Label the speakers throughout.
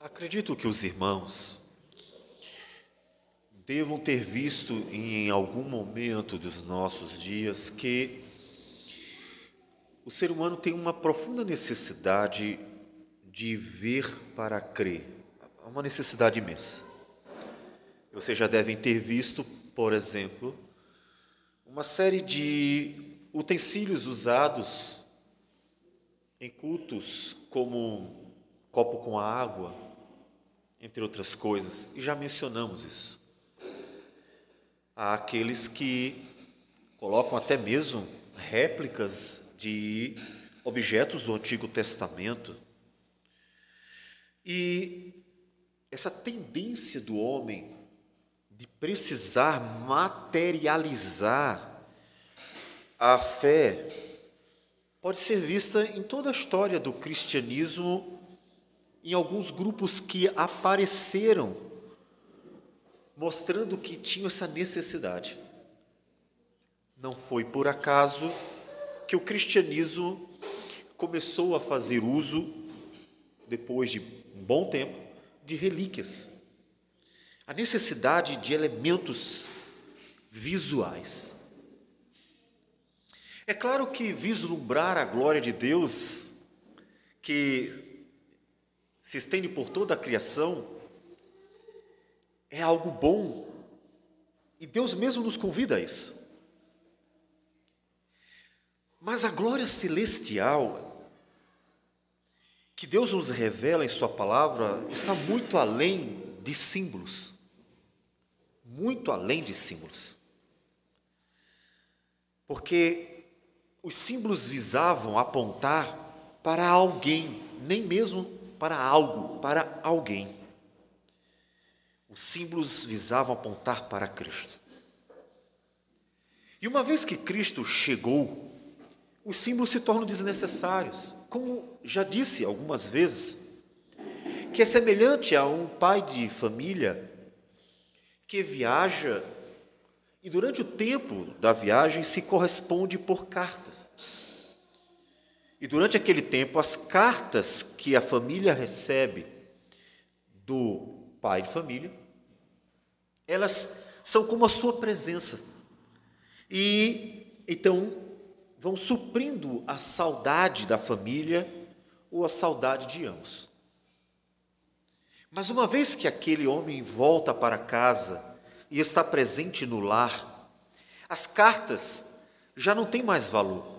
Speaker 1: Acredito que os irmãos devam ter visto em algum momento dos nossos dias que o ser humano tem uma profunda necessidade de ver para crer, uma necessidade imensa. Vocês já devem ter visto, por exemplo, uma série de utensílios usados em cultos, como copo com água, entre outras coisas, e já mencionamos isso. Há aqueles que colocam até mesmo réplicas de objetos do Antigo Testamento. E essa tendência do homem de precisar materializar a fé pode ser vista em toda a história do cristianismo, em alguns grupos que apareceram mostrando que tinham essa necessidade. Não foi por acaso que o cristianismo começou a fazer uso, depois de um bom tempo, de relíquias. A necessidade de elementos visuais. É claro que vislumbrar a glória de Deus, que se estende por toda a criação, é algo bom, e Deus mesmo nos convida a isso. Mas a glória celestial que Deus nos revela em sua palavra está muito além de símbolos. Muito além de símbolos. Porque os símbolos visavam apontar para alguém, nem mesmo para algo, para alguém. Os símbolos visavam apontar para Cristo. E uma vez que Cristo chegou, os símbolos se tornam desnecessários. Como já disse algumas vezes, que é semelhante a um pai de família que viaja e durante o tempo da viagem se corresponde por cartas. E durante aquele tempo, as cartas que a família recebe do pai de família, elas são como a sua presença. E então vão suprindo a saudade da família ou a saudade de ambos. Mas uma vez que aquele homem volta para casa e está presente no lar, as cartas já não têm mais valor.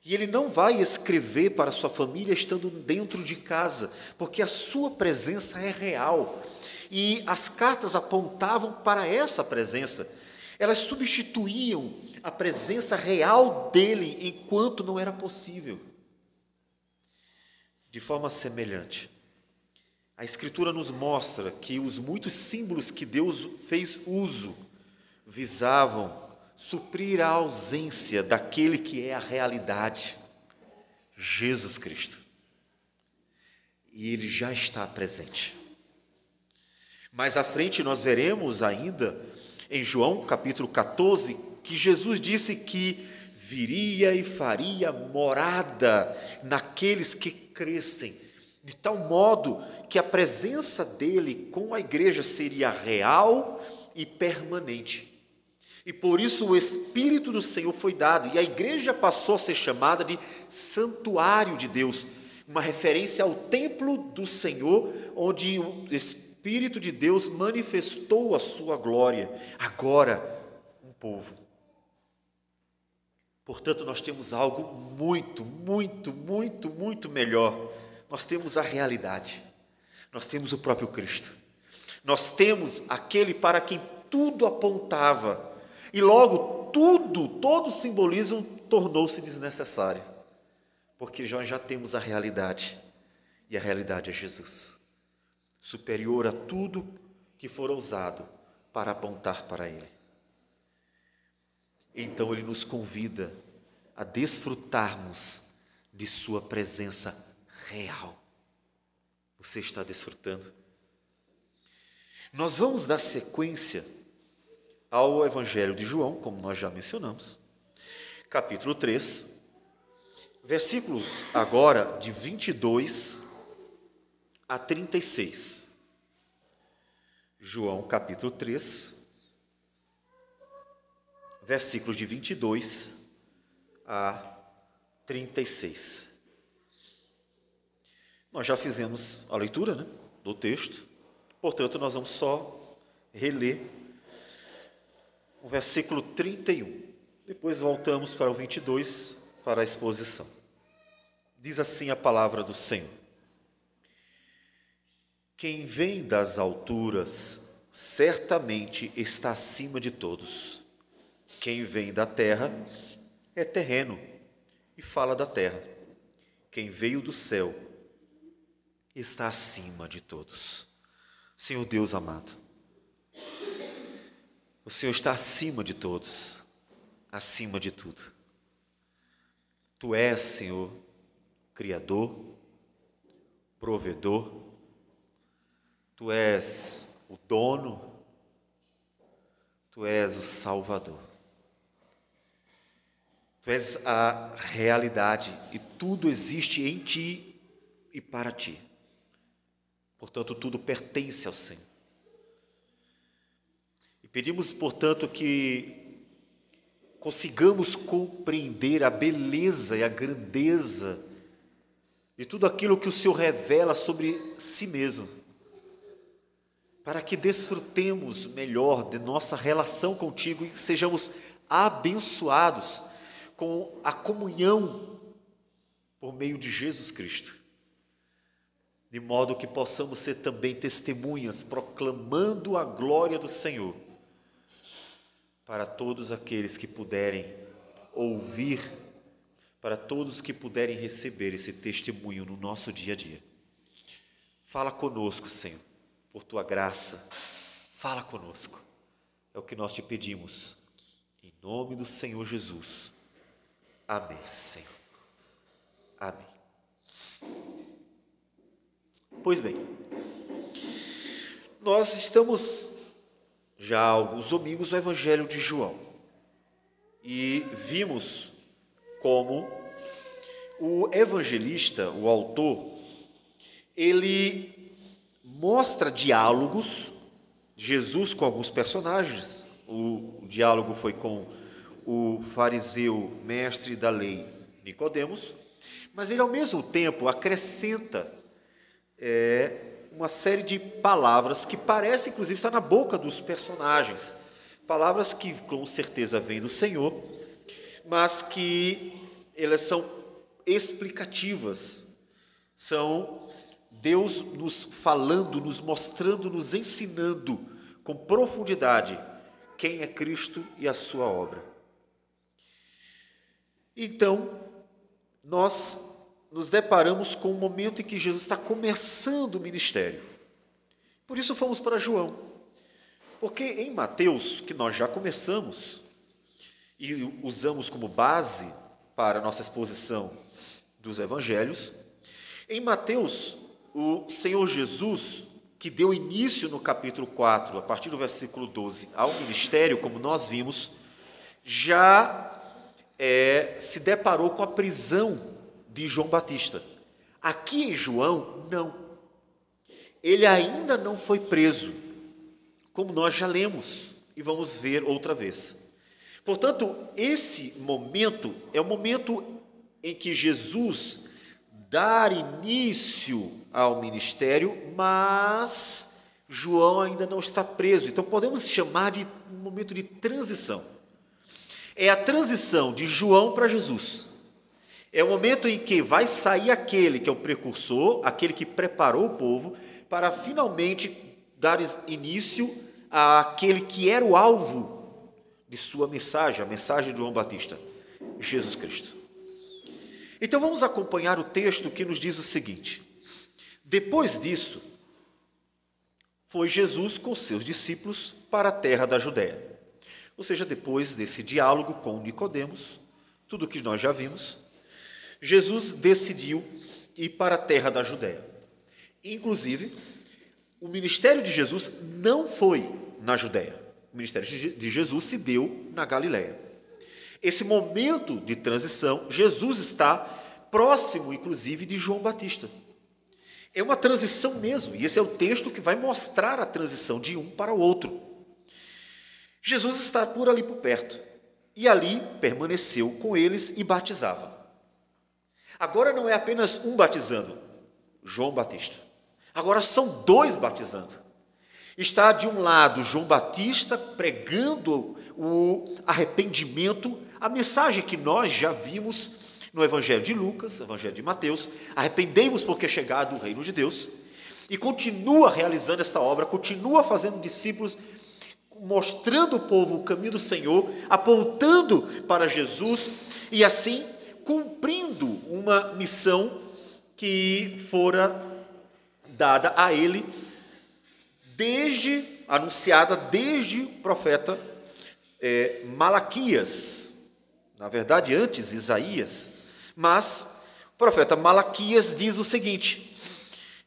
Speaker 1: E ele não vai escrever para sua família estando dentro de casa, porque a sua presença é real. E as cartas apontavam para essa presença. Elas substituíam a presença real dele enquanto não era possível. De forma semelhante, a Escritura nos mostra que os muitos símbolos que Deus fez uso visavam suprir a ausência daquele que é a realidade, Jesus Cristo. E ele já está presente. Mais à frente nós veremos ainda, em João capítulo 14, que Jesus disse que viria e faria morada naqueles que crescem, de tal modo que a presença dele com a igreja seria real e permanente. E por isso o Espírito do Senhor foi dado, e a igreja passou a ser chamada de santuário de Deus, uma referência ao templo do Senhor, onde o Espírito de Deus manifestou a sua glória, agora um povo. Portanto, nós temos algo muito, muito, muito, muito melhor. Nós temos a realidade, nós temos o próprio Cristo, nós temos aquele para quem tudo apontava, e logo todo o simbolismo tornou-se desnecessário, porque nós já temos a realidade, e a realidade é Jesus, superior a tudo que for usado para apontar para Ele. Então Ele nos convida a desfrutarmos de sua presença real. Você está desfrutando? Nós vamos dar sequência ao Evangelho de João, como nós já mencionamos, capítulo 3, versículos agora de 22 a 36. João capítulo 3, versículos de 22 a 36. Nós já fizemos a leitura, né, do texto, portanto, nós vamos só reler o versículo 31. Depois voltamos para o 22 para a exposição. Diz assim a palavra do Senhor: quem vem das alturas certamente está acima de todos. Quem vem da terra é terreno e fala da terra. Quem veio do céu está acima de todos. Senhor Deus amado, o Senhor está acima de todos, acima de tudo. Tu és, Senhor, Criador, provedor, Tu és o dono, Tu és o Salvador. Tu és a realidade e tudo existe em Ti e para Ti. Portanto, tudo pertence ao Senhor. E pedimos, portanto, que consigamos compreender a beleza e a grandeza de tudo aquilo que o Senhor revela sobre si mesmo, para que desfrutemos melhor de nossa relação contigo e sejamos abençoados com a comunhão por meio de Jesus Cristo, de modo que possamos ser também testemunhas, proclamando a glória do Senhor para todos aqueles que puderem ouvir, para todos que puderem receber esse testemunho no nosso dia a dia. Fala conosco, Senhor, por Tua graça, fala conosco. É o que nós te pedimos, em nome do Senhor Jesus. Amém, Senhor. Amém. Pois bem, nós estamos já há alguns domingos no Evangelho de João e vimos como o evangelista, o autor, ele mostra diálogos de Jesus com alguns personagens. O diálogo foi com o fariseu mestre da lei Nicodemos, mas ele ao mesmo tempo acrescenta uma série de palavras que parece inclusive estar na boca dos personagens, palavras que com certeza vêm do Senhor, mas que elas são explicativas, são Deus nos falando, nos mostrando, nos ensinando com profundidade quem é Cristo e a sua obra. Então, nós nos deparamos com um momento em que Jesus está começando o ministério. Por isso fomos para João, porque em Mateus, que nós já começamos e usamos como base para a nossa exposição dos evangelhos, em Mateus, o Senhor Jesus, que deu início no capítulo 4, a partir do versículo 12, ao ministério, como nós vimos, já se deparou com a prisão de João Batista. Aqui em João, não. Ele ainda não foi preso, como nós já lemos e vamos ver outra vez. Portanto, esse momento é o momento em que Jesus dá início ao ministério, mas João ainda não está preso. Então, podemos chamar de um momento de transição. É a transição de João para Jesus. É o momento em que vai sair aquele que é o precursor, aquele que preparou o povo, para finalmente dar início àquele que era o alvo de sua mensagem, a mensagem de João Batista, Jesus Cristo. Então vamos acompanhar o texto que nos diz o seguinte: depois disso, foi Jesus com seus discípulos para a terra da Judéia. Ou seja, depois desse diálogo com Nicodemos, tudo o que nós já vimos, Jesus decidiu ir para a terra da Judéia. Inclusive, o ministério de Jesus não foi na Judéia. O ministério de Jesus se deu na Galiléia. Esse momento de transição, Jesus está próximo, inclusive, de João Batista. É uma transição mesmo, e esse é o texto que vai mostrar a transição de um para o outro. Jesus está por ali por perto, e ali permaneceu com eles e batizava. Agora não é apenas um batizando, João Batista. Agora são dois batizando. Está de um lado João Batista pregando o arrependimento, a mensagem que nós já vimos no Evangelho de Lucas, Evangelho de Mateus, arrependei-vos porque é chegado o reino de Deus, e continua realizando esta obra, continua fazendo discípulos, mostrando ao povo o caminho do Senhor, apontando para Jesus, e assim cumprindo uma missão que fora dada a ele, anunciada desde o profeta Malaquias, na verdade antes Isaías, mas o profeta Malaquias diz o seguinte,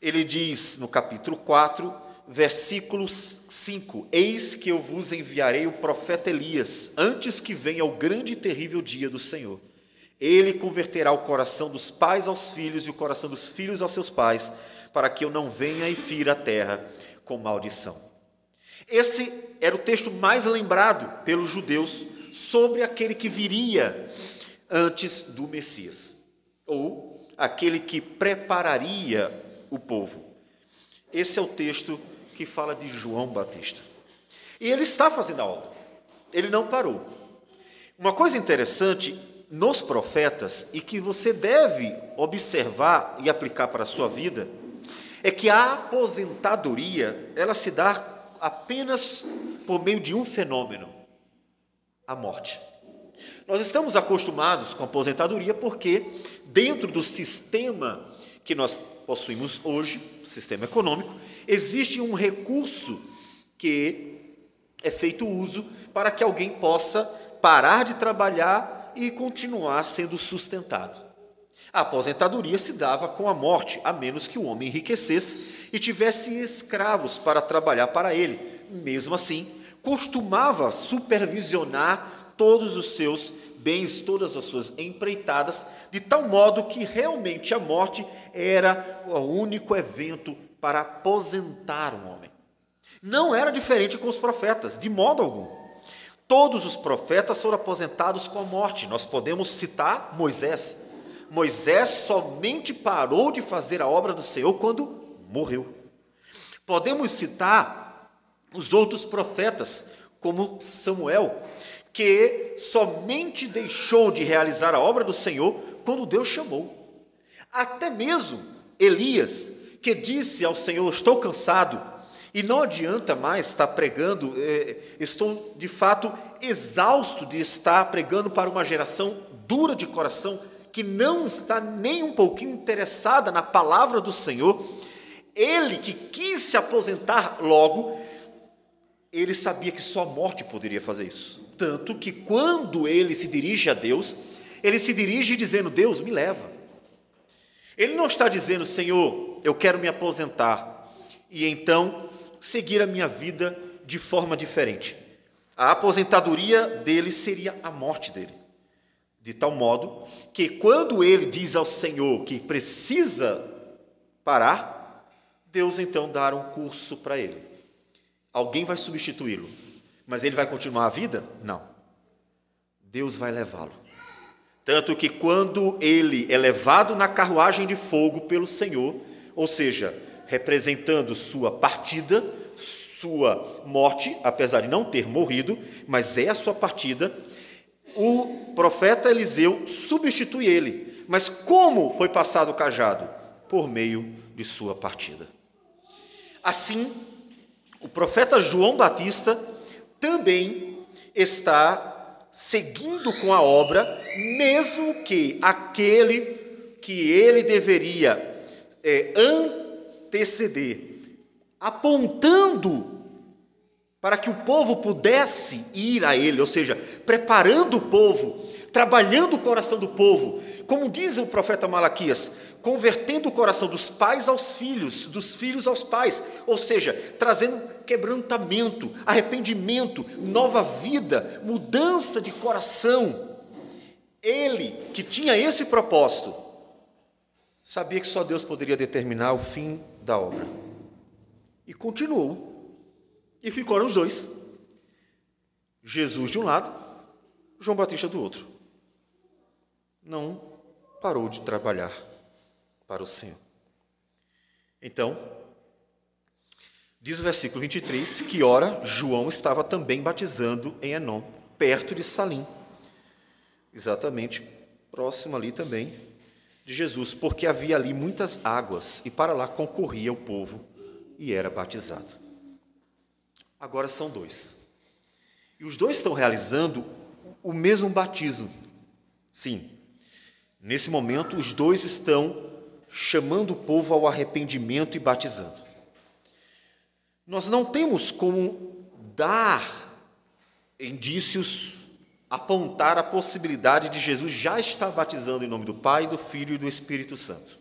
Speaker 1: ele diz no capítulo 4, versículo 5, eis que eu vos enviarei o profeta Elias, antes que venha o grande e terrível dia do Senhor. Ele converterá o coração dos pais aos filhos e o coração dos filhos aos seus pais, para que eu não venha e fira a terra com maldição. Esse era o texto mais lembrado pelos judeus sobre aquele que viria antes do Messias, ou aquele que prepararia o povo. Esse é o texto que fala de João Batista. E ele está fazendo a obra, ele não parou. Uma coisa interessante nos profetas, e que você deve observar e aplicar para a sua vida, é que a aposentadoria, ela se dá apenas por meio de um fenômeno, a morte. Nós estamos acostumados com a aposentadoria porque dentro do sistema que nós possuímos hoje, sistema econômico, existe um recurso que é feito uso para que alguém possa parar de trabalhar e continuar sendo sustentado. A aposentadoria se dava com a morte, a menos que o homem enriquecesse e tivesse escravos para trabalhar para ele. Mesmo assim, costumava supervisionar todos os seus bens, todas as suas empreitadas, de tal modo que realmente a morte era o único evento para aposentar um homem. Não era diferente com os profetas, de modo algum. Todos os profetas foram aposentados com a morte. Nós podemos citar Moisés. Moisés somente parou de fazer a obra do Senhor quando morreu. Podemos citar os outros profetas, como Samuel, que somente deixou de realizar a obra do Senhor quando Deus chamou. Até mesmo Elias, que disse ao Senhor, estou cansado, e não adianta mais estar pregando, estou de fato exausto de estar pregando para uma geração dura de coração, que não está nem um pouquinho interessada na palavra do Senhor. Ele que quis se aposentar logo, ele sabia que só a morte poderia fazer isso. Tanto que quando ele se dirige a Deus, ele se dirige dizendo, Deus, me leva. Ele não está dizendo, Senhor, eu quero me aposentar, e então seguir a minha vida de forma diferente. A aposentadoria dele seria a morte dele. De tal modo que quando ele diz ao Senhor que precisa parar, Deus então dá um curso para ele. Alguém vai substituí-lo, mas ele vai continuar a vida? Não. Deus vai levá-lo. Tanto que quando ele é levado na carruagem de fogo pelo Senhor, ou seja, representando sua partida, sua morte, apesar de não ter morrido, mas é a sua partida, o profeta Eliseu substitui ele. Mas como foi passado o cajado? Por meio de sua partida. Assim, o profeta João Batista também está seguindo com a obra, mesmo que aquele que ele deveria anteceder, apontando para que o povo pudesse ir a ele, ou seja, preparando o povo, trabalhando o coração do povo, como diz o profeta Malaquias, convertendo o coração dos pais aos filhos, dos filhos aos pais, ou seja, trazendo quebrantamento, arrependimento, nova vida, mudança de coração. Ele, que tinha esse propósito, sabia que só Deus poderia determinar o fim da obra. E continuou. E ficaram os dois. Jesus de um lado, João Batista do outro. Não parou de trabalhar para o Senhor. Então, diz o versículo 23, que ora, João estava também batizando em Enom, perto de Salim. Exatamente, próximo ali também de Jesus, porque havia ali muitas águas, e para lá concorria o povo e era batizado. Agora são dois. E os dois estão realizando o mesmo batismo. Sim, nesse momento os dois estão chamando o povo ao arrependimento e batizando. Nós não temos como dar indícios, apontar a possibilidade de Jesus já estar batizando em nome do Pai, do Filho e do Espírito Santo.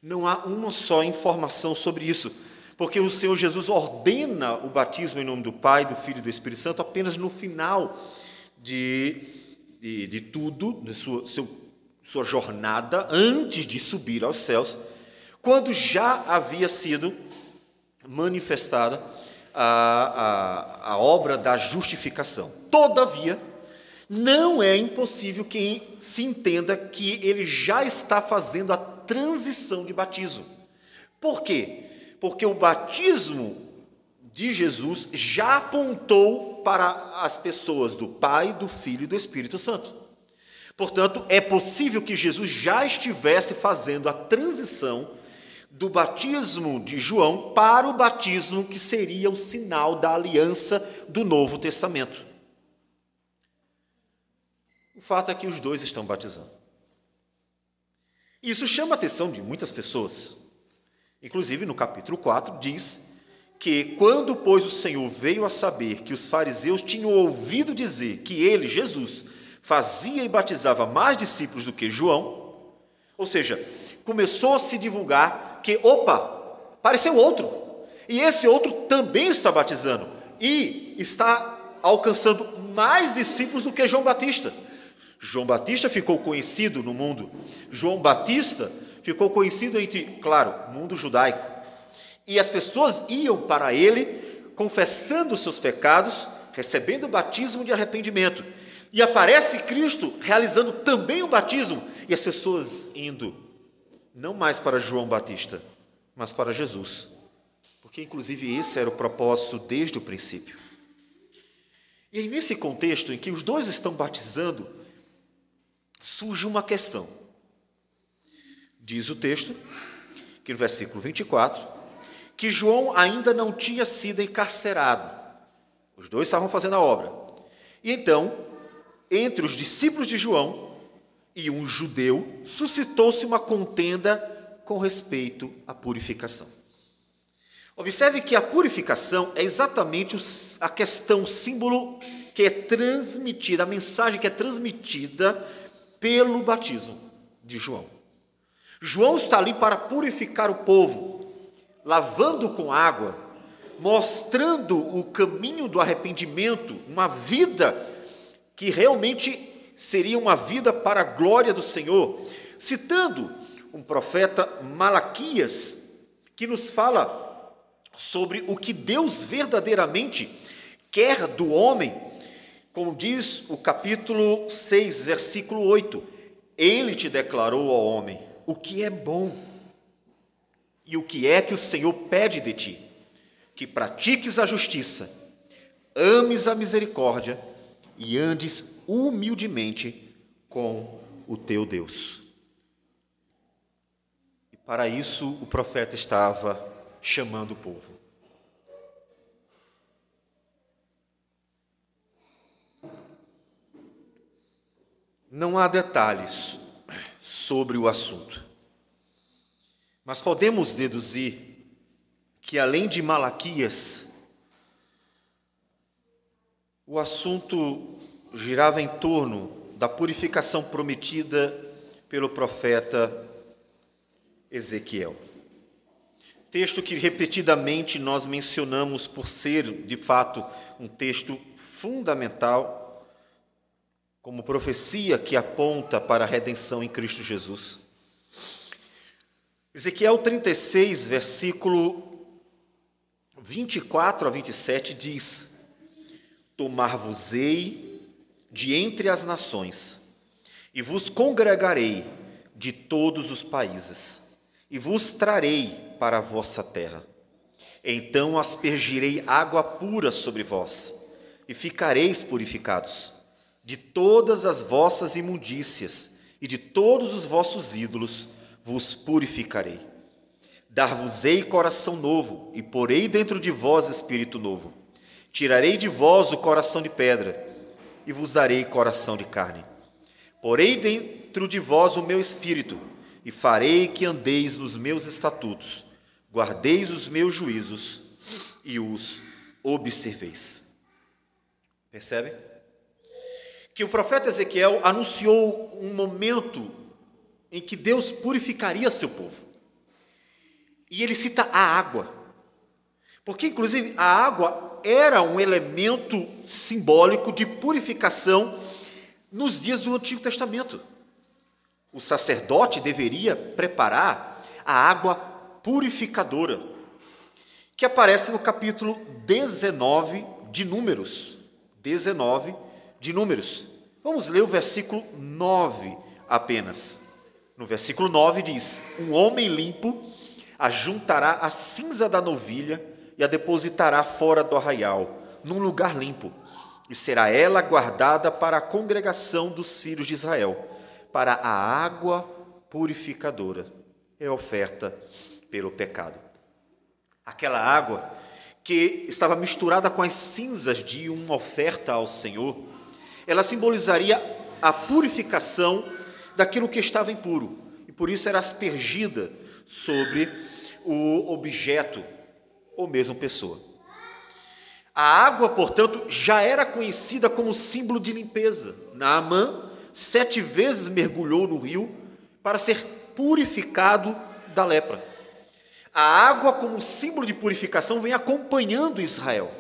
Speaker 1: Não há uma só informação sobre isso, porque o Senhor Jesus ordena o batismo em nome do Pai, do Filho e do Espírito Santo apenas no final de tudo, de sua jornada, antes de subir aos céus, quando já havia sido manifestada a obra da justificação. Todavia, não é impossível que se entenda que ele já está fazendo a transição de batismo. Por quê? Porque o batismo de Jesus já apontou para as pessoas do Pai, do Filho e do Espírito Santo. Portanto, é possível que Jesus já estivesse fazendo a transição do batismo de João para o batismo que seria o sinal da aliança do Novo Testamento. O fato é que os dois estão batizando. Isso chama a atenção de muitas pessoas. Inclusive, no capítulo 4, diz que quando, pois, o Senhor veio a saber que os fariseus tinham ouvido dizer que ele, Jesus, fazia e batizava mais discípulos do que João, ou seja, começou a se divulgar que, apareceu outro, e esse outro também está batizando, e está alcançando mais discípulos do que João Batista. João Batista ficou conhecido no mundo, João Batista ficou conhecido entre, claro, o mundo judaico, e as pessoas iam para ele, confessando os seus pecados, recebendo o batismo de arrependimento, e aparece Cristo realizando também o batismo, e as pessoas indo, não mais para João Batista, mas para Jesus, porque inclusive esse era o propósito desde o princípio. E aí, nesse contexto em que os dois estão batizando, surge uma questão. Diz o texto, que no versículo 24, que João ainda não tinha sido encarcerado. Os dois estavam fazendo a obra. E então, entre os discípulos de João e um judeu, suscitou-se uma contenda com respeito à purificação. Observe que a purificação é exatamente a questão, o símbolo que é transmitida, a mensagem que é transmitida pelo batismo de João. João está ali para purificar o povo, lavando com água, mostrando o caminho do arrependimento, uma vida que realmente seria uma vida para a glória do Senhor, citando um profeta Malaquias, que nos fala sobre o que Deus verdadeiramente quer do homem, como diz o capítulo 6, versículo 8, ele te declarou ao homem o que é bom e o que é que o Senhor pede de ti, que pratiques a justiça, ames a misericórdia e andes humildemente com o teu Deus. E para isso o profeta estava chamando o povo. Não há detalhes sobre o assunto, mas podemos deduzir que, além de Malaquias, o assunto girava em torno da purificação prometida pelo profeta Ezequiel. Texto que repetidamente nós mencionamos por ser, de fato, um texto fundamental, como profecia que aponta para a redenção em Cristo Jesus. Ezequiel 36, versículo 24 a 27 diz: Tomar-vos-ei de entre as nações, e vos congregarei de todos os países, e vos trarei para a vossa terra. Então aspergirei água pura sobre vós, e ficareis purificados. De todas as vossas imundícias e de todos os vossos ídolos vos purificarei. Dar-vos-ei coração novo, e porei dentro de vós espírito novo. Tirarei de vós o coração de pedra, e vos darei coração de carne. Porei dentro de vós o meu espírito, e farei que andeis nos meus estatutos, guardeis os meus juízos e os observeis. Percebe? Que o profeta Ezequiel anunciou um momento em que Deus purificaria seu povo. E ele cita a água, porque inclusive a água era um elemento simbólico de purificação nos dias do Antigo Testamento. O sacerdote deveria preparar a água purificadora, que aparece no capítulo 19 de Números. 19 de Números. Vamos ler o versículo 9 apenas. No versículo 9 diz: Um homem limpo ajuntará a cinza da novilha e a depositará fora do arraial, num lugar limpo, e será ela guardada para a congregação dos filhos de Israel, para a água purificadora, é oferta pelo pecado. Aquela água que estava misturada com as cinzas de uma oferta ao Senhor, ela simbolizaria a purificação daquilo que estava impuro, e por isso era aspergida sobre o objeto ou mesmo pessoa. A água, portanto, já era conhecida como símbolo de limpeza. Naamã 7 vezes mergulhou no rio para ser purificado da lepra. A água, como símbolo de purificação, vem acompanhando Israel.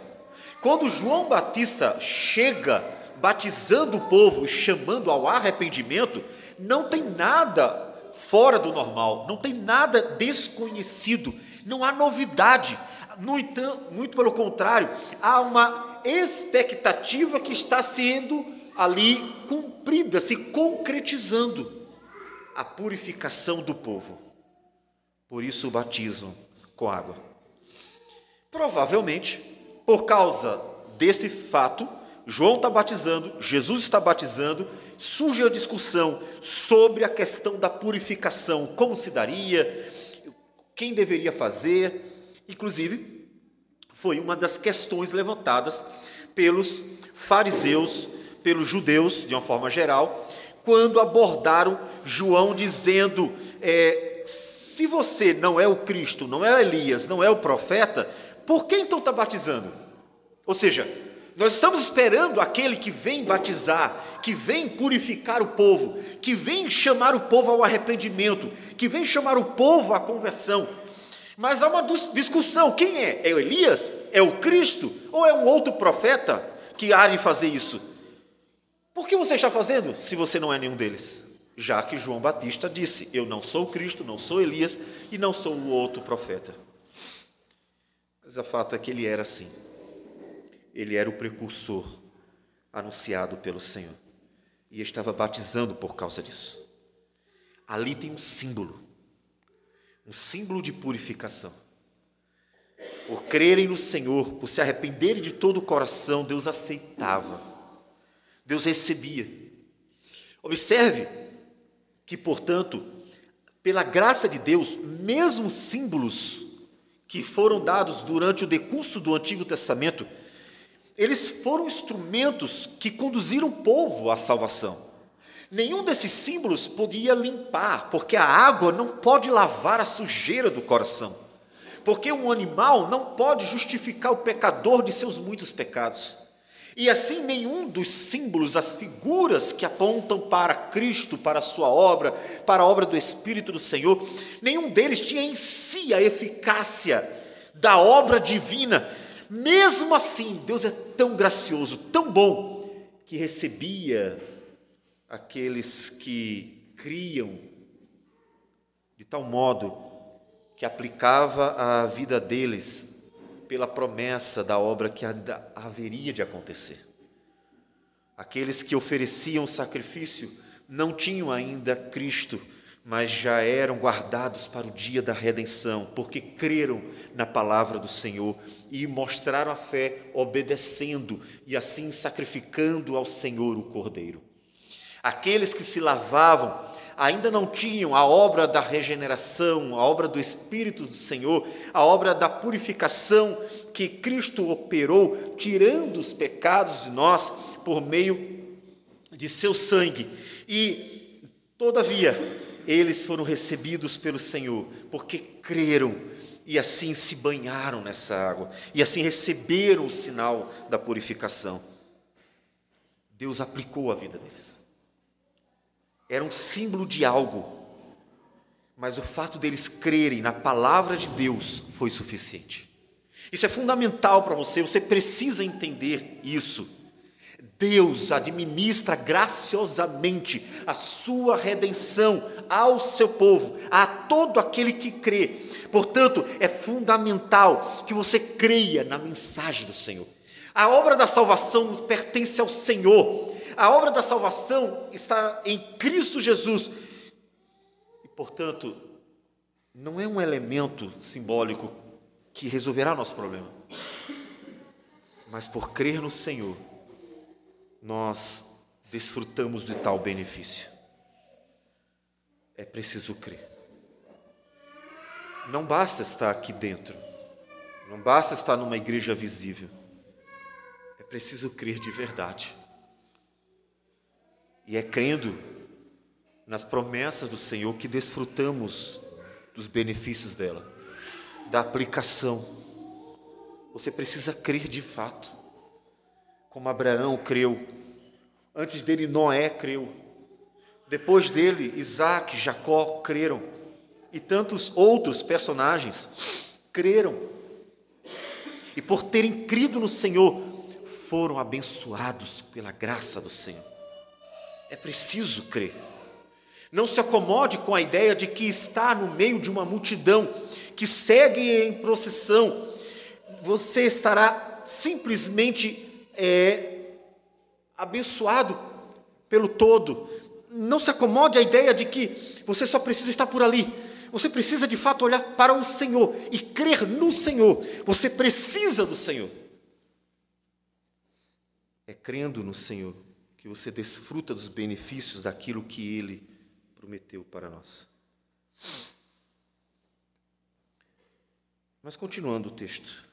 Speaker 1: Quando João Batista chega batizando o povo e chamando ao arrependimento, não tem nada fora do normal, não tem nada desconhecido, não há novidade. No entanto, muito pelo contrário, há uma expectativa que está sendo ali cumprida, se concretizando, a purificação do povo. Por isso o batismo com água. Provavelmente, por causa desse fato, João está batizando, Jesus está batizando, surge a discussão sobre a questão da purificação, como se daria, quem deveria fazer. Inclusive, foi uma das questões levantadas pelos fariseus, pelos judeus, de uma forma geral, quando abordaram João dizendo: se você não é o Cristo, não é Elias, não é o profeta, por que então está batizando? Ou seja, nós estamos esperando aquele que vem batizar, que vem purificar o povo, que vem chamar o povo ao arrependimento, que vem chamar o povo à conversão. Mas há uma discussão: quem é? É o Elias? É o Cristo? Ou é um outro profeta que há de fazer isso? Por que você está fazendo se você não é nenhum deles? Já que João Batista disse: eu não sou o Cristo, não sou Elias e não sou o outro profeta. Mas o fato é que ele era assim. Ele era o precursor anunciado pelo Senhor e estava batizando por causa disso. Ali tem um símbolo de purificação. Por crerem no Senhor, por se arrependerem de todo o coração, Deus aceitava, Deus recebia. Observe que, portanto, pela graça de Deus, mesmo símbolos que foram dados durante o decurso do Antigo Testamento, eles foram instrumentos que conduziram o povo à salvação. Nenhum desses símbolos podia limpar, porque a água não pode lavar a sujeira do coração, porque um animal não pode justificar o pecador de seus muitos pecados. E assim, nenhum dos símbolos, as figuras que apontam para Cristo, para a sua obra, para a obra do Espírito do Senhor, nenhum deles tinha em si a eficácia da obra divina. Mesmo assim, Deus é tão gracioso, tão bom, que recebia aqueles que criam de tal modo que aplicava a vida deles pela promessa da obra que ainda haveria de acontecer. Aqueles que ofereciam sacrifício não tinham ainda Cristo, mas já eram guardados para o dia da redenção, porque creram na palavra do Senhor e mostraram a fé obedecendo e assim sacrificando ao Senhor o Cordeiro. Aqueles que se lavavam ainda não tinham a obra da regeneração, a obra do Espírito do Senhor, a obra da purificação que Cristo operou, tirando os pecados de nós por meio de seu sangue. E, todavia, eles foram recebidos pelo Senhor, porque creram e assim se banharam nessa água, e assim receberam o sinal da purificação. Deus aplicou a vida deles. Era um símbolo de algo, mas o fato deles crerem na palavra de Deus foi suficiente. Isso é fundamental para você, você precisa entender isso. Deus administra graciosamente a sua redenção ao seu povo, a todo aquele que crê. Portanto, é fundamental que você creia na mensagem do Senhor. A obra da salvação pertence ao Senhor. A obra da salvação está em Cristo Jesus. E, portanto, não é um elemento simbólico que resolverá nosso problema. Mas por crer no Senhor, nós desfrutamos de tal benefício. É preciso crer. Não basta estar aqui dentro. Não basta estar numa igreja visível. É preciso crer de verdade. E é crendo nas promessas do Senhor que desfrutamos dos benefícios dela, da aplicação. Você precisa crer de fato, como Abraão creu. Antes dele, Noé creu. Depois dele, Isaac, Jacó creram. E tantos outros personagens creram. E por terem crido no Senhor, foram abençoados pela graça do Senhor. É preciso crer. Não se acomode com a ideia de que está no meio de uma multidão que segue em procissão. Você estará simplesmente abençoado pelo todo. Não se acomode à ideia de que você só precisa estar por ali. Você precisa de fato olhar para o Senhor e crer no Senhor. Você precisa do Senhor. É crendo no Senhor que você desfruta dos benefícios daquilo que Ele prometeu para nós. Mas continuando o texto,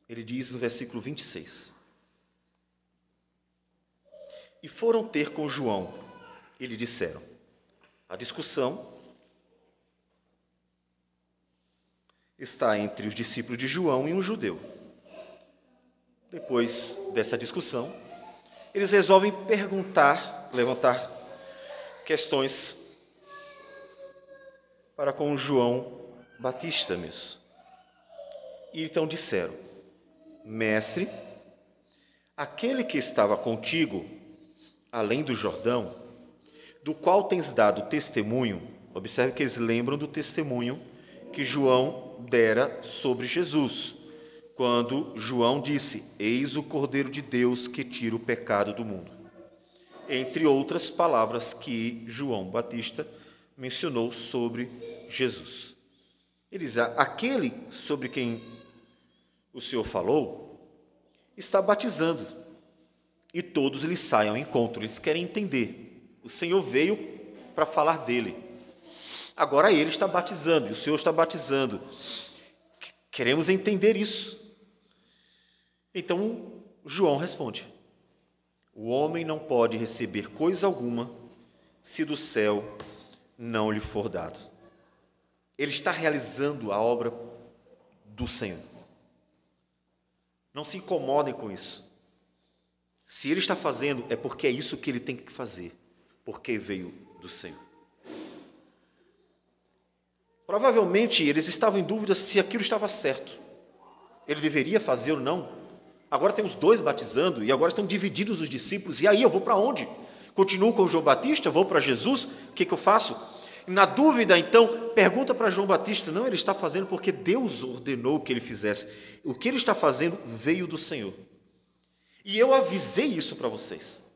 Speaker 1: ele diz no versículo 26: E foram ter com João, e lhe disseram. A discussão está entre os discípulos de João e um judeu. Depois dessa discussão, eles resolvem levantar questões para com João Batista mesmo. E então disseram: Mestre, aquele que estava contigo, além do Jordão, do qual tens dado testemunho, observe que eles lembram do testemunho que João dera sobre Jesus, quando João disse: Eis o Cordeiro de Deus que tira o pecado do mundo. Entre outras palavras que João Batista mencionou sobre Jesus. Ele diz: aquele sobre quem o Senhor falou está batizando, e todos lhe saem ao encontro. Eles querem entender. O Senhor veio para falar dele. Agora ele está batizando, e o Senhor está batizando. Queremos entender isso. Então, João responde: o homem não pode receber coisa alguma se do céu não lhe for dado. Ele está realizando a obra do Senhor. Não se incomodem com isso. Se ele está fazendo, é porque é isso que ele tem que fazer, porque veio do Senhor. Provavelmente eles estavam em dúvida se aquilo estava certo. Ele deveria fazer ou não. Agora temos dois batizando e agora estão divididos os discípulos. E aí, eu vou para onde? Continuo com o João Batista? Vou para Jesus? O que eu faço? Na dúvida, então, pergunta para João Batista, não, ele está fazendo porque Deus ordenou que ele fizesse. O que ele está fazendo veio do Senhor. E eu avisei isso para vocês.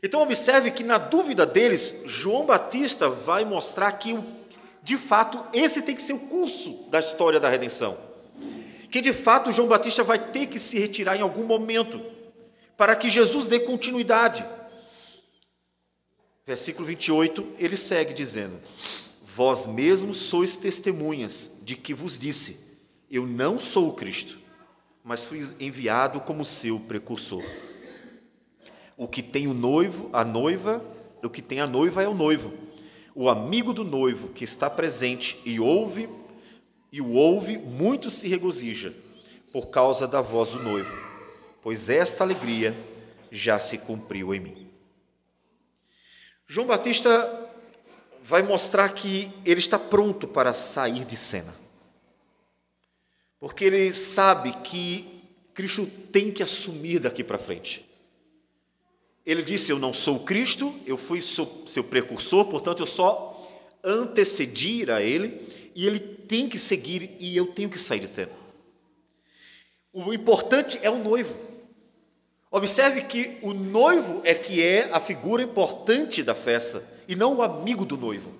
Speaker 1: Então, observe que na dúvida deles, João Batista vai mostrar que, de fato, esse tem que ser o curso da história da redenção. Que, de fato, João Batista vai ter que se retirar em algum momento, para que Jesus dê continuidade. Versículo 28, ele segue dizendo: vós mesmos sois testemunhas de que vos disse, eu não sou o Cristo, mas fui enviado como seu precursor. O que tem o noivo, a noiva, o que tem a noiva é o noivo. O amigo do noivo que está presente e o ouve, muito se regozija por causa da voz do noivo, pois esta alegria já se cumpriu em mim. João Batista vai mostrar que ele está pronto para sair de cena, porque ele sabe que Cristo tem que assumir daqui para frente. Ele disse, eu não sou o Cristo, eu fui seu precursor, portanto eu só antecedi a ele, e ele tem que seguir e eu tenho que sair de cena. O importante é o noivo. Observe que o noivo é que é a figura importante da festa e não o amigo do noivo.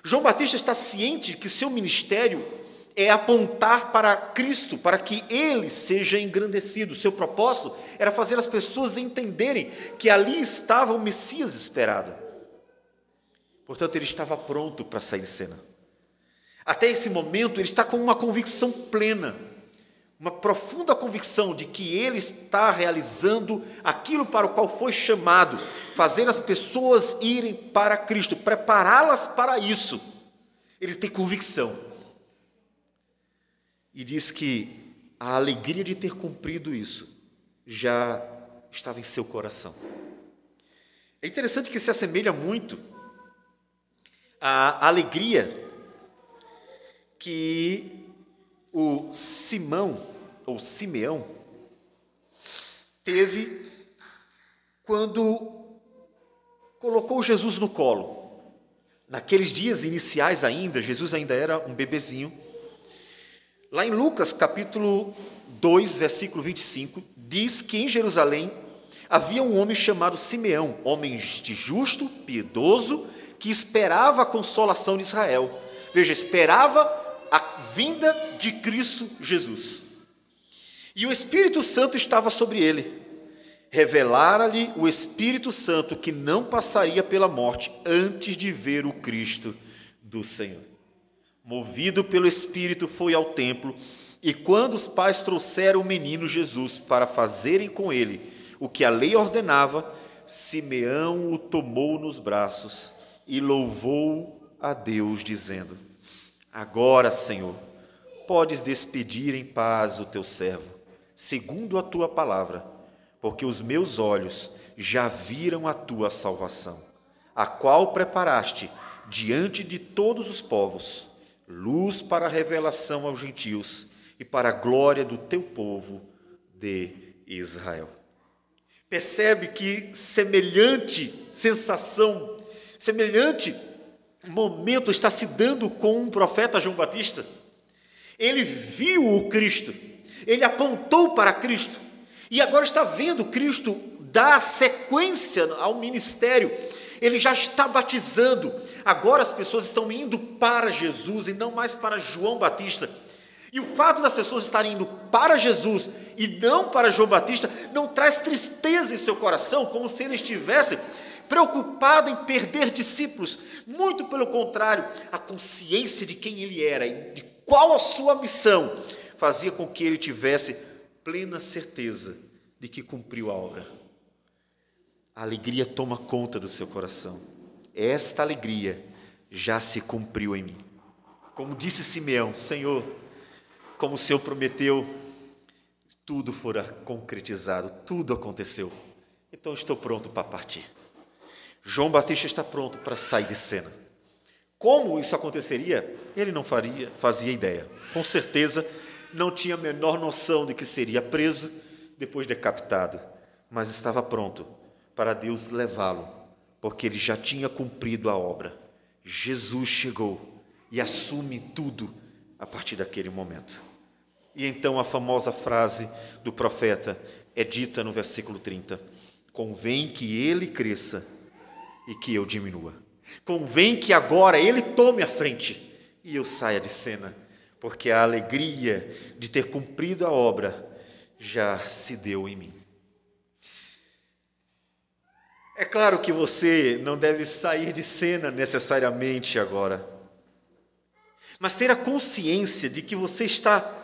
Speaker 1: João Batista está ciente que seu ministério é apontar para Cristo, para que ele seja engrandecido. Seu propósito era fazer as pessoas entenderem que ali estava o Messias esperado. Portanto, ele estava pronto para sair de cena. Até esse momento, ele está com uma convicção plena, uma profunda convicção de que ele está realizando aquilo para o qual foi chamado, fazer as pessoas irem para Cristo, prepará-las para isso. Ele tem convicção. E diz que a alegria de ter cumprido isso já estava em seu coração. É interessante que se assemelha muito à alegria que o Simeão teve quando colocou Jesus no colo. Naqueles dias iniciais ainda, Jesus ainda era um bebezinho. Lá em Lucas, capítulo 2, versículo 25, diz que em Jerusalém havia um homem chamado Simeão, homem de justo, piedoso, que esperava a consolação de Israel. Veja, esperava a vinda de Cristo Jesus. E o Espírito Santo estava sobre ele. Revelara-lhe o Espírito Santo que não passaria pela morte antes de ver o Cristo do Senhor. Movido pelo Espírito, foi ao templo, e quando os pais trouxeram o menino Jesus para fazerem com ele o que a lei ordenava, Simeão o tomou nos braços e louvou a Deus, dizendo: agora, Senhor, podes despedir em paz o teu servo, segundo a tua palavra, porque os meus olhos já viram a tua salvação, a qual preparaste diante de todos os povos, luz para a revelação aos gentios e para a glória do teu povo de Israel. Percebe que semelhante sensação, semelhante momento está se dando com o profeta João Batista? Ele viu o Cristo, ele apontou para Cristo, e agora está vendo Cristo dar sequência ao ministério. Ele já está batizando. Agora as pessoas estão indo para Jesus e não mais para João Batista. E o fato das pessoas estarem indo para Jesus e não para João Batista não traz tristeza em seu coração, como se ele estivesse preocupado em perder discípulos. Muito pelo contrário, a consciência de quem ele era e de qual a sua missão fazia com que ele tivesse plena certeza de que cumpriu a obra. A alegria toma conta do seu coração. Esta alegria já se cumpriu em mim. Como disse Simeão: Senhor, como o Senhor prometeu, tudo fora concretizado, tudo aconteceu. Então estou pronto para partir. João Batista está pronto para sair de cena. Como isso aconteceria, ele não fazia ideia. Com certeza não tinha a menor noção de que seria preso, depois decapitado, mas estava pronto para Deus levá-lo, porque ele já tinha cumprido a obra Jesus chegou e assume tudo a partir daquele momento. E então a famosa frase do profeta é dita no versículo 30: convém que ele cresça e que eu diminua. Convém que agora ele tome a frente e eu saia de cena, porque a alegria de ter cumprido a obra já se deu em mim. É claro que você não deve sair de cena necessariamente agora, mas ter a consciência de que você está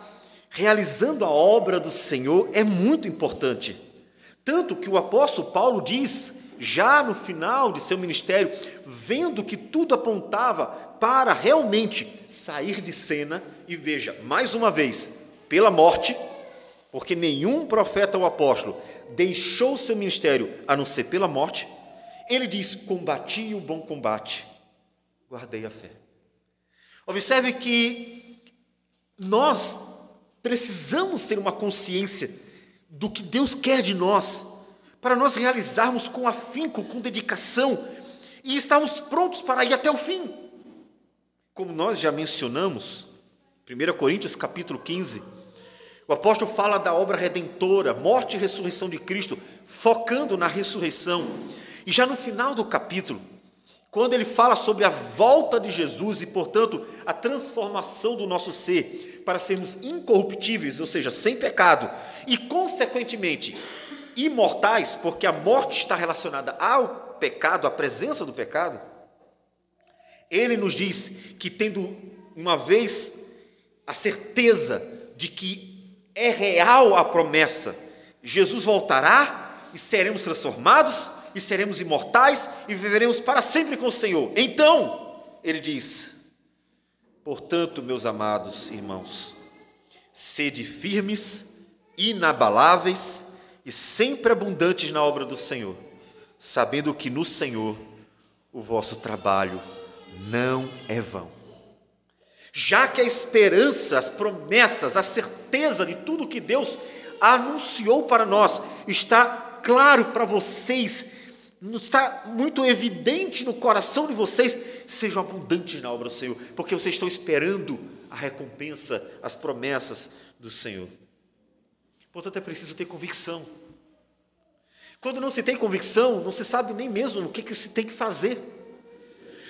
Speaker 1: realizando a obra do Senhor é muito importante. Tanto que o apóstolo Paulo diz, já no final de seu ministério, vendo que tudo apontava para realmente sair de cena, e veja, mais uma vez, pela morte, porque nenhum profeta ou apóstolo deixou seu ministério a não ser pela morte, ele diz: combati o bom combate, guardei a fé. Observe que nós precisamos ter uma consciência do que Deus quer de nós, para nós realizarmos com afinco, com dedicação, e estarmos prontos para ir até o fim. Como nós já mencionamos, 1 Coríntios capítulo 15, o apóstolo fala da obra redentora, morte e ressurreição de Cristo, focando na ressurreição. E já no final do capítulo, quando ele fala sobre a volta de Jesus e, portanto, a transformação do nosso ser para sermos incorruptíveis, ou seja, sem pecado, e, consequentemente, imortais, porque a morte está relacionada ao pecado, à presença do pecado, ele nos diz que, tendo uma vez a certeza de que é real a promessa, Jesus voltará e seremos transformados, e seremos imortais e viveremos para sempre com o Senhor. Então, ele diz: portanto, meus amados irmãos, sede firmes, inabaláveis e sempre abundantes na obra do Senhor, sabendo que no Senhor o vosso trabalho não é vão. Já que a esperança, as promessas, a certeza de tudo que Deus anunciou para nós está claro para vocês, está muito evidente no coração de vocês, sejam abundantes na obra do Senhor, porque vocês estão esperando a recompensa, as promessas do Senhor. Portanto, é preciso ter convicção. Quando não se tem convicção, não se sabe nem mesmo o que se tem que fazer.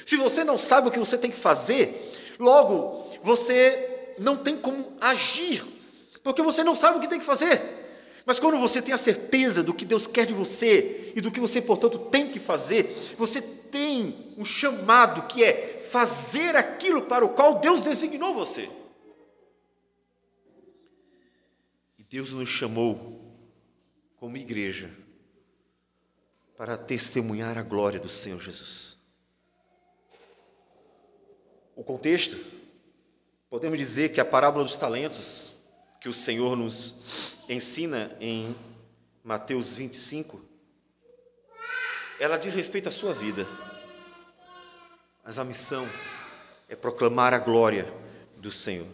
Speaker 1: Se você não sabe o que você tem que fazer, logo você não tem como agir, porque você não sabe o que tem que fazer. Mas quando você tem a certeza do que Deus quer de você e do que você, portanto, tem que fazer, você tem um chamado que é fazer aquilo para o qual Deus designou você. E Deus nos chamou como igreja para testemunhar a glória do Senhor Jesus. O contexto, podemos dizer que a parábola dos talentos, que o Senhor nos ensina em Mateus 25, ela diz respeito à sua vida, mas a missão é proclamar a glória do Senhor.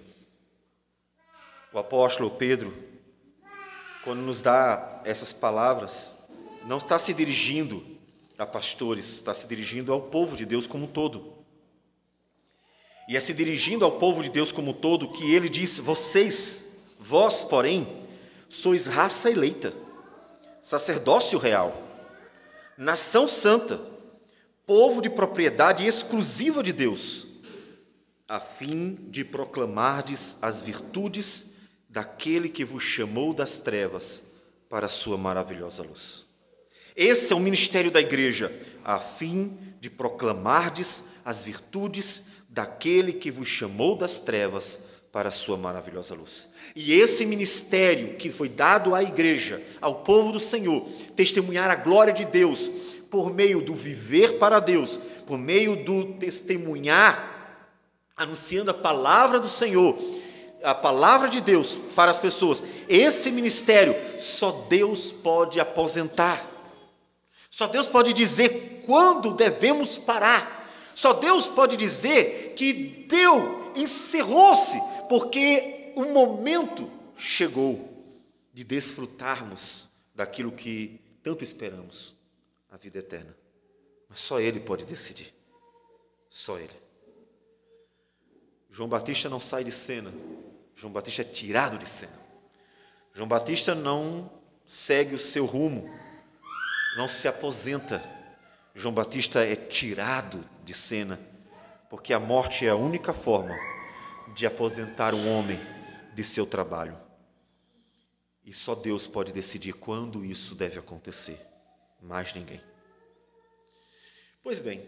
Speaker 1: O apóstolo Pedro, quando nos dá essas palavras, não está se dirigindo a pastores, está se dirigindo ao povo de Deus como um todo. E é se dirigindo ao povo de Deus como um todo que ele diz: vós, porém, sois raça eleita, sacerdócio real, nação santa, povo de propriedade exclusiva de Deus, a fim de proclamardes as virtudes daquele que vos chamou das trevas para a sua maravilhosa luz. Esse é o ministério da igreja, a fim de proclamardes as virtudes daquele que vos chamou das trevas para a sua maravilhosa luz. E esse ministério que foi dado à igreja, ao povo do Senhor, testemunhar a glória de Deus, por meio do viver para Deus, por meio do testemunhar, anunciando a palavra do Senhor, a palavra de Deus para as pessoas, esse ministério só Deus pode aposentar. Só Deus pode dizer quando devemos parar. Só Deus pode dizer que encerrou-se, porque o momento chegou de desfrutarmos daquilo que tanto esperamos, a vida eterna. Mas só Ele pode decidir. Só ele. João Batista não sai de cena. João Batista é tirado de cena. João Batista não segue o seu rumo, não se aposenta. João Batista é tirado de cena, porque a morte é a única forma de aposentar um homem de seu trabalho. E só Deus pode decidir quando isso deve acontecer, mais ninguém. Pois bem,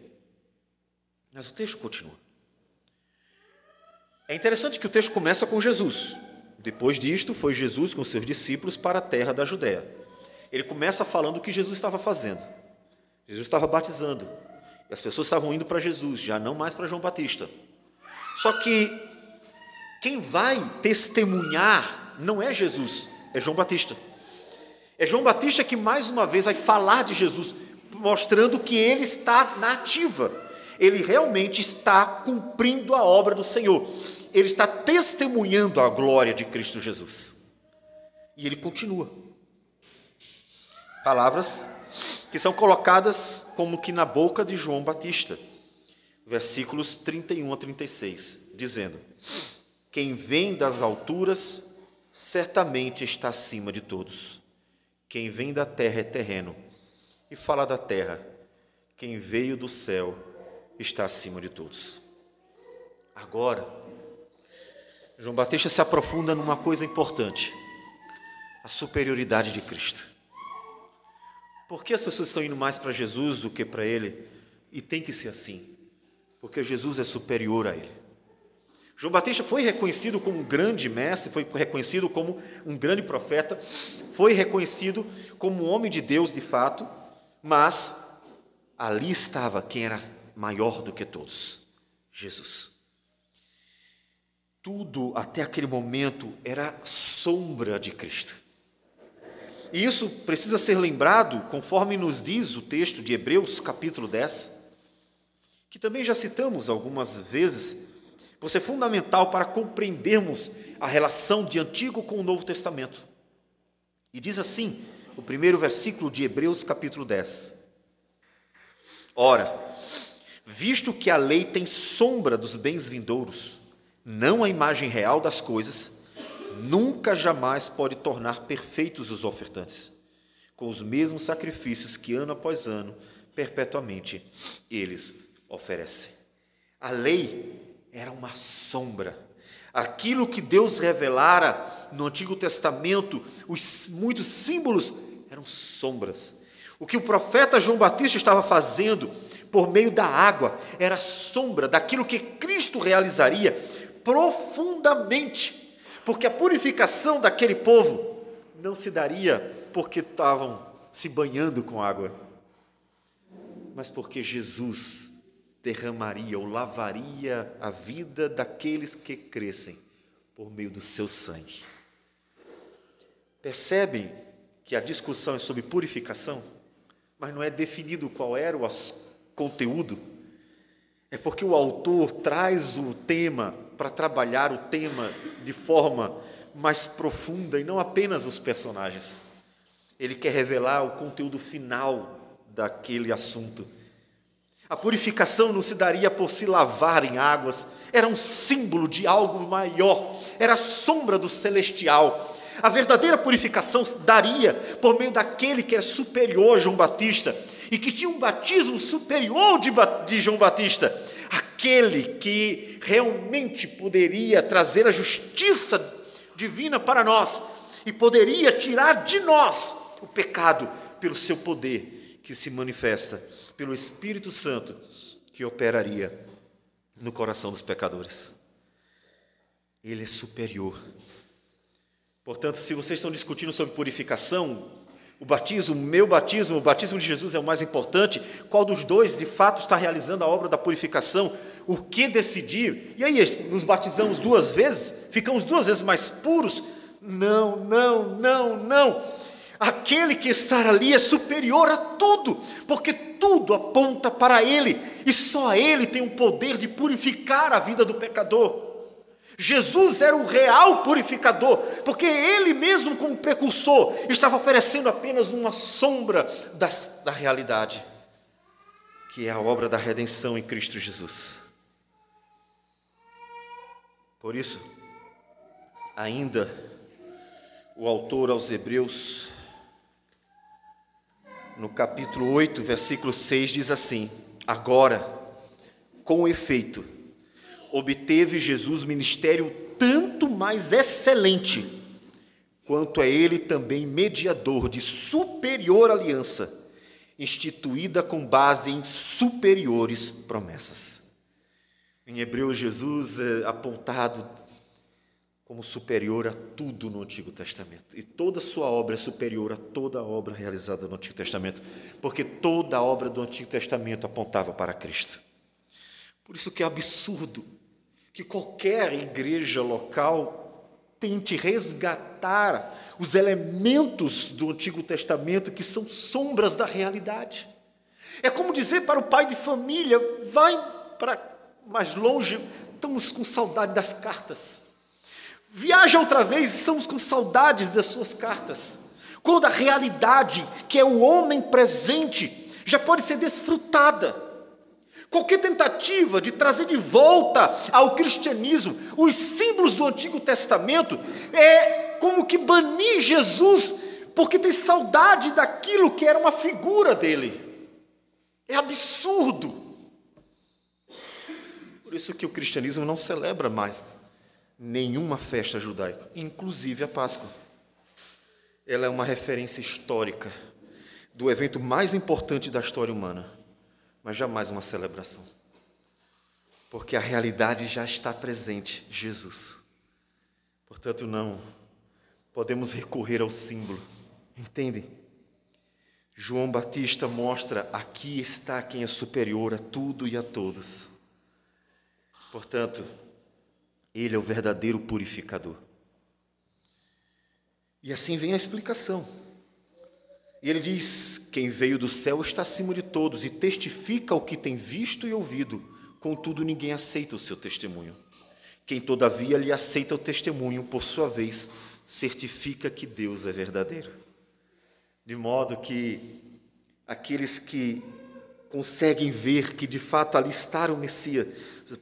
Speaker 1: mas o texto continua. É interessante que o texto começa com Jesus. Depois disto, foi Jesus com seus discípulos para a terra da Judéia. Ele começa falando o que Jesus estava fazendo. Jesus estava batizando. E as pessoas estavam indo para Jesus, já não mais para João Batista. Só que quem vai testemunhar não é Jesus, é João Batista. É João Batista que mais uma vez vai falar de Jesus, mostrando que ele está na ativa. Ele realmente está cumprindo a obra do Senhor. Ele está testemunhando a glória de Cristo Jesus. E ele continua. Palavras que são colocadas como que na boca de João Batista. Versículos 31 a 36, dizendo: quem vem das alturas certamente está acima de todos. Quem vem da terra é terreno. E fala da terra. Quem veio do céu está acima de todos. Agora, João Batista se aprofunda numa coisa importante: a superioridade de Cristo. Por que as pessoas estão indo mais para Jesus do que para ele? E tem que ser assim, porque Jesus é superior a ele. João Batista foi reconhecido como um grande mestre, foi reconhecido como um grande profeta, foi reconhecido como um homem de Deus de fato, mas ali estava quem era maior do que todos: Jesus. Tudo até aquele momento era sombra de Cristo. E isso precisa ser lembrado, conforme nos diz o texto de Hebreus, capítulo 10, que também já citamos algumas vezes, por ser fundamental para compreendermos a relação de Antigo com o Novo Testamento. E diz assim, o primeiro versículo de Hebreus, capítulo 10. Ora, visto que a lei tem sombra dos bens vindouros, não a imagem real das coisas, nunca jamais pode tornar perfeitos os ofertantes, com os mesmos sacrifícios que ano após ano, perpetuamente, eles oferecem. A lei era uma sombra. Aquilo que Deus revelara no Antigo Testamento, muitos símbolos eram sombras. O que o profeta João Batista estava fazendo por meio da água era sombra daquilo que Cristo realizaria profundamente. Porque a purificação daquele povo não se daria porque estavam se banhando com água, mas porque Jesus derramaria ou lavaria a vida daqueles que crescem por meio do seu sangue. Percebem que a discussão é sobre purificação, mas não é definido qual era o conteúdo. É porque o autor traz o tema para trabalhar o tema de forma mais profunda e não apenas os personagens. Ele quer revelar o conteúdo final daquele assunto. A purificação não se daria por se lavar em águas, era um símbolo de algo maior, era a sombra do celestial. A verdadeira purificação se daria por meio daquele que é superior a João Batista e que tinha um batismo superior de João Batista, aquele que realmente poderia trazer a justiça divina para nós e poderia tirar de nós o pecado pelo seu poder que se manifesta pelo Espírito Santo que operaria no coração dos pecadores. Ele é superior. Portanto, se vocês estão discutindo sobre purificação, o batismo, o batismo de Jesus é o mais importante, qual dos dois de fato está realizando a obra da purificação, o que decidir? E aí, nos batizamos 2 vezes? Ficamos 2 vezes mais puros? Não. Aquele que está ali é superior a tudo, porque tudo aponta para Ele, e só Ele tem o poder de purificar a vida do pecador. Jesus era o real purificador, porque Ele mesmo, como precursor, estava oferecendo apenas uma sombra da realidade, que é a obra da redenção em Cristo Jesus. Por isso, ainda o autor aos Hebreus, no capítulo 8, versículo 6, diz assim: agora, com efeito, obteve Jesus ministério tanto mais excelente, quanto é ele também mediador de superior aliança, instituída com base em superiores promessas. Em Hebreus, Jesus é apontado como superior a tudo no Antigo Testamento. E toda a sua obra é superior a toda a obra realizada no Antigo Testamento, porque toda a obra do Antigo Testamento apontava para Cristo. Por isso que é absurdo que qualquer igreja local tente resgatar os elementos do Antigo Testamento que são sombras da realidade. É como dizer para o pai de família: vai para mais longe, estamos com saudade das cartas. Viaja outra vez, estamos com saudades das suas cartas. Quando a realidade, que é o homem presente, já pode ser desfrutada. Qualquer tentativa de trazer de volta ao cristianismo os símbolos do Antigo Testamento é como que banir Jesus, porque tem saudade daquilo que era uma figura dele. É absurdo. Por isso que o cristianismo não celebra mais nenhuma festa judaica, inclusive a Páscoa. Ela é uma referência histórica do evento mais importante da história humana, mas jamais uma celebração, porque a realidade já está presente, Jesus. Portanto, não podemos recorrer ao símbolo, entendem? João Batista mostra: aqui está quem é superior a tudo e a todos. Portanto, ele é o verdadeiro purificador. E assim vem a explicação. E ele diz: quem veio do céu está acima de todos e testifica o que tem visto e ouvido, contudo ninguém aceita o seu testemunho. Quem todavia lhe aceita o testemunho, por sua vez, certifica que Deus é verdadeiro. De modo que aqueles que conseguem ver que de fato ali está o Messias,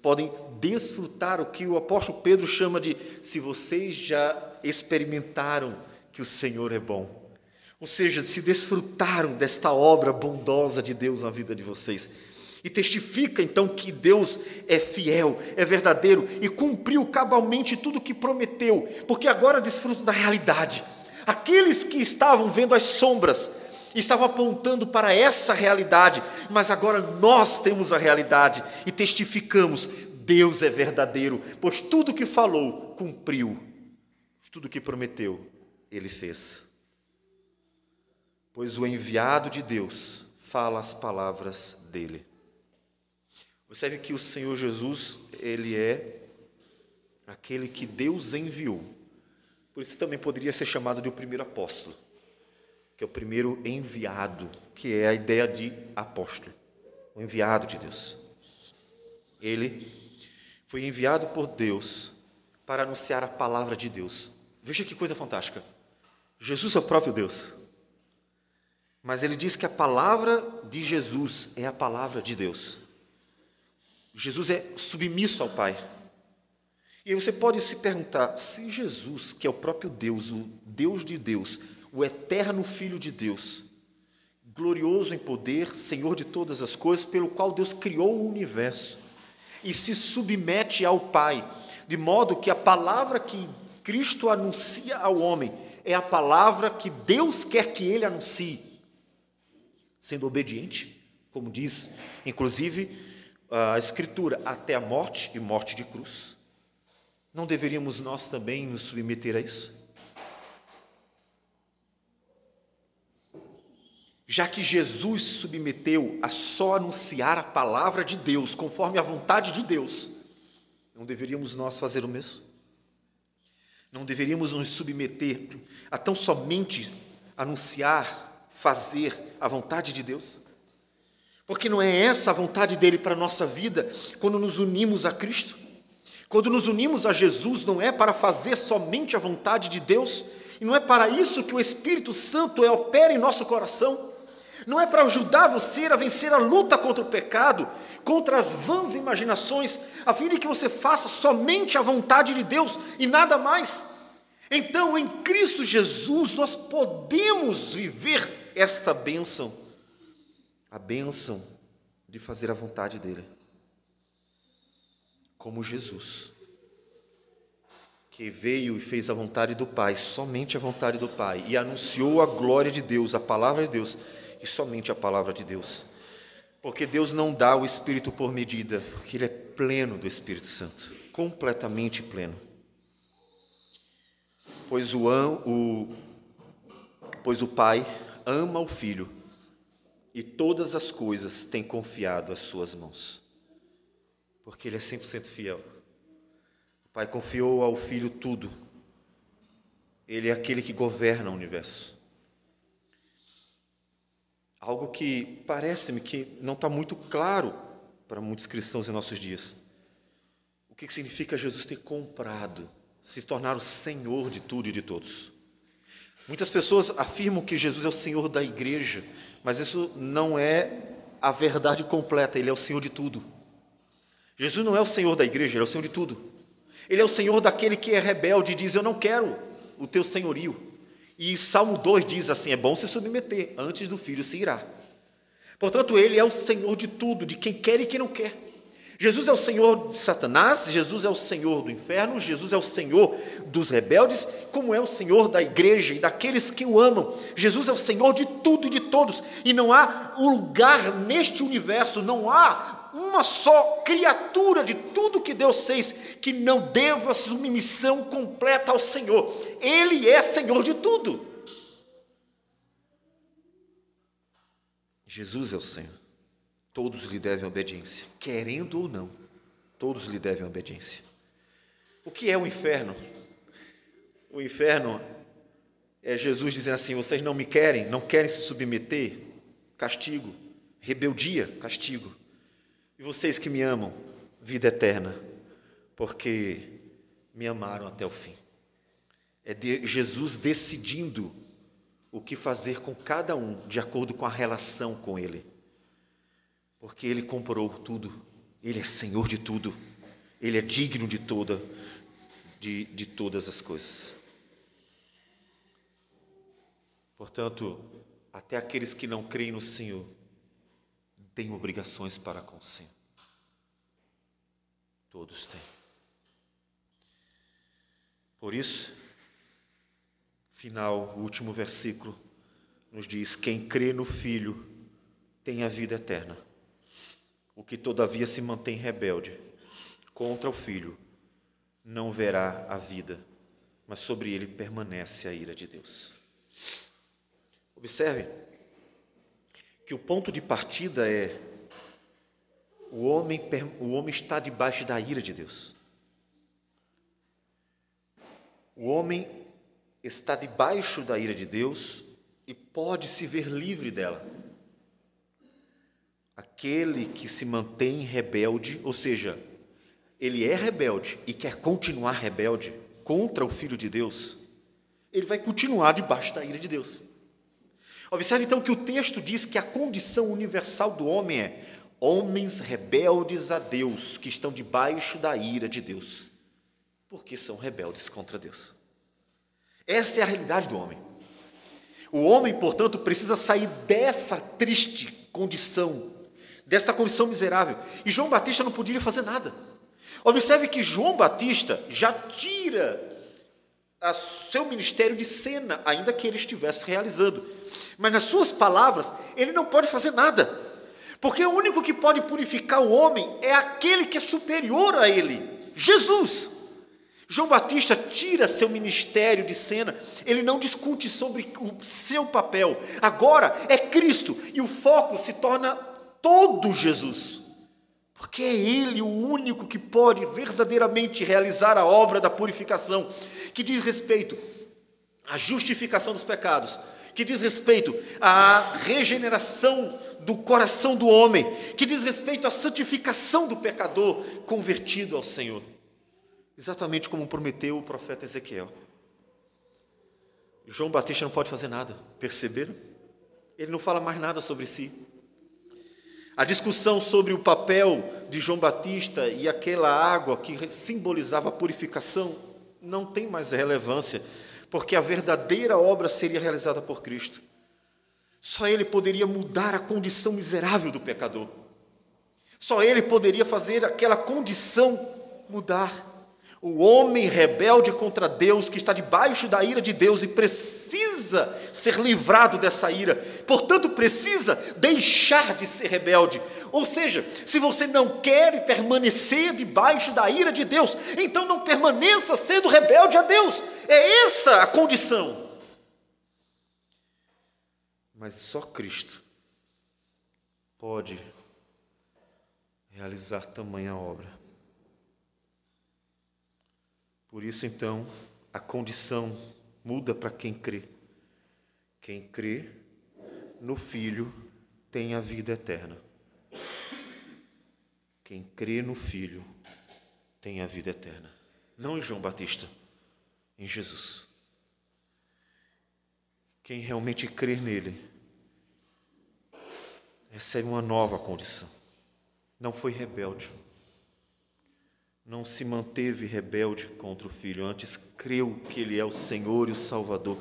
Speaker 1: podem desfrutar o que o apóstolo Pedro chama de: se vocês já experimentaram que o Senhor é bom. Ou seja, se desfrutaram desta obra bondosa de Deus na vida de vocês. E testifica então que Deus é fiel, é verdadeiro e cumpriu cabalmente tudo o que prometeu, porque agora desfrutam da realidade. Aqueles que estavam vendo as sombras estavam apontando para essa realidade, mas agora nós temos a realidade e testificamos: Deus é verdadeiro, pois tudo o que falou, cumpriu. Tudo o que prometeu, Ele fez. Pois o enviado de Deus fala as palavras dele. Observe que o Senhor Jesus, Ele é aquele que Deus enviou. Por isso também poderia ser chamado de o primeiro apóstolo, que é o primeiro enviado, que é a ideia de apóstolo, o enviado de Deus. Ele foi enviado por Deus para anunciar a palavra de Deus. Veja que coisa fantástica. Jesus é o próprio Deus. Mas ele diz que a palavra de Jesus é a palavra de Deus. Jesus é submisso ao Pai. E aí você pode se perguntar: se Jesus, que é o próprio Deus, o Deus de Deus, o eterno Filho de Deus, glorioso em poder, Senhor de todas as coisas, pelo qual Deus criou o universo, e se submete ao Pai, de modo que a palavra que Cristo anuncia ao homem é a palavra que Deus quer que ele anuncie, sendo obediente, como diz, inclusive, a Escritura, até a morte e morte de cruz. Não deveríamos nós também nos submeter a isso? Já que Jesus se submeteu a só anunciar a palavra de Deus, conforme a vontade de Deus, não deveríamos nós fazer o mesmo? Não deveríamos nos submeter a tão somente anunciar, fazer a vontade de Deus? Porque não é essa a vontade dele para a nossa vida quando nos unimos a Cristo? Quando nos unimos a Jesus, não é para fazer somente a vontade de Deus, e não é para isso que o Espírito Santo opera em nosso coração. Não é para ajudar você a vencer a luta contra o pecado, contra as vãs imaginações, a fim de que você faça somente a vontade de Deus e nada mais. Então, em Cristo Jesus, nós podemos viver esta bênção, a bênção de fazer a vontade dele, como Jesus, que veio e fez a vontade do Pai, somente a vontade do Pai, e anunciou a glória de Deus, a palavra de Deus, e somente a palavra de Deus, porque Deus não dá o Espírito por medida, porque Ele é pleno do Espírito Santo, completamente pleno. Pois o Pai ama o Filho e todas as coisas tem confiado às suas mãos, porque Ele é 100% fiel. O Pai confiou ao Filho tudo. Ele é aquele que governa o universo. Algo que parece-me que não está muito claro para muitos cristãos em nossos dias. O que significa Jesus ter comprado, se tornar o Senhor de tudo e de todos? Muitas pessoas afirmam que Jesus é o Senhor da igreja, mas isso não é a verdade completa. Ele é o Senhor de tudo. Jesus não é o Senhor da igreja, Ele é o Senhor de tudo. Ele é o Senhor daquele que é rebelde e diz: eu não quero o teu senhorio. E Salmo 2 diz assim: é bom se submeter, antes do filho se irá. Portanto, Ele é o Senhor de tudo, de quem quer e quem não quer. Jesus é o Senhor de Satanás, Jesus é o Senhor do inferno, Jesus é o Senhor dos rebeldes, como é o Senhor da igreja e daqueles que o amam. Jesus é o Senhor de tudo e de todos, e não há um lugar neste universo, não há uma só criatura de tudo que Deus fez que não deva submissão completa ao Senhor. Ele é Senhor de tudo. Jesus é o Senhor. Todos lhe devem obediência, querendo ou não, todos lhe devem obediência. O que é o inferno? O inferno é Jesus dizendo assim: vocês não me querem, não querem se submeter, castigo. Rebeldia, castigo. E vocês que me amam, vida eterna, porque me amaram até o fim. É Jesus decidindo o que fazer com cada um, de acordo com a relação com Ele. Porque Ele comprou tudo, Ele é Senhor de tudo, Ele é digno de todas as coisas. Portanto, até aqueles que não creem no Senhor têm obrigações para com o Senhor. Todos têm. Por isso, final, o último versículo nos diz: quem crê no Filho tem a vida eterna. O que todavia se mantém rebelde contra o Filho não verá a vida, mas sobre ele permanece a ira de Deus. Observe que o ponto de partida é: o homem está debaixo da ira de Deus. O homem está debaixo da ira de Deus e pode se ver livre dela. Aquele que se mantém rebelde, ou seja, ele é rebelde e quer continuar rebelde contra o Filho de Deus, ele vai continuar debaixo da ira de Deus. Observe então que o texto diz que a condição universal do homem é homens rebeldes a Deus, que estão debaixo da ira de Deus, porque são rebeldes contra Deus. Essa é a realidade do homem. O homem, portanto, precisa sair dessa triste condição, dessa condição miserável. E João Batista não poderia fazer nada. Observe que João Batista já tira seu ministério de cena, ainda que ele estivesse realizando. Mas nas suas palavras, ele não pode fazer nada. Porque o único que pode purificar o homem é aquele que é superior a ele, Jesus. João Batista tira seu ministério de cena, ele não discute sobre o seu papel. Agora é Cristo e o foco se torna todo Jesus, porque é Ele o único que pode verdadeiramente realizar a obra da purificação, que diz respeito à justificação dos pecados, que diz respeito à regeneração do coração do homem, que diz respeito à santificação do pecador convertido ao Senhor, exatamente como prometeu o profeta Ezequiel. João Batista não pode fazer nada, perceberam? Ele não fala mais nada sobre si. A discussão sobre o papel de João Batista e aquela água que simbolizava a purificação não tem mais relevância, porque a verdadeira obra seria realizada por Cristo. Só Ele poderia mudar a condição miserável do pecador. Só Ele poderia fazer aquela condição mudar. O homem rebelde contra Deus, que está debaixo da ira de Deus e precisa ser livrado dessa ira, portanto precisa deixar de ser rebelde. Ou seja, se você não quer permanecer debaixo da ira de Deus, então não permaneça sendo rebelde a Deus. É essa a condição. Mas só Cristo pode realizar tamanha obra. Por isso, então, a condição muda para quem crê. Quem crê no Filho tem a vida eterna. Quem crê no Filho tem a vida eterna. Não em João Batista, em Jesus. Quem realmente crê nele recebe uma nova condição. Não foi rebelde. Não se manteve rebelde contra o Filho, antes creu que Ele é o Senhor e o Salvador,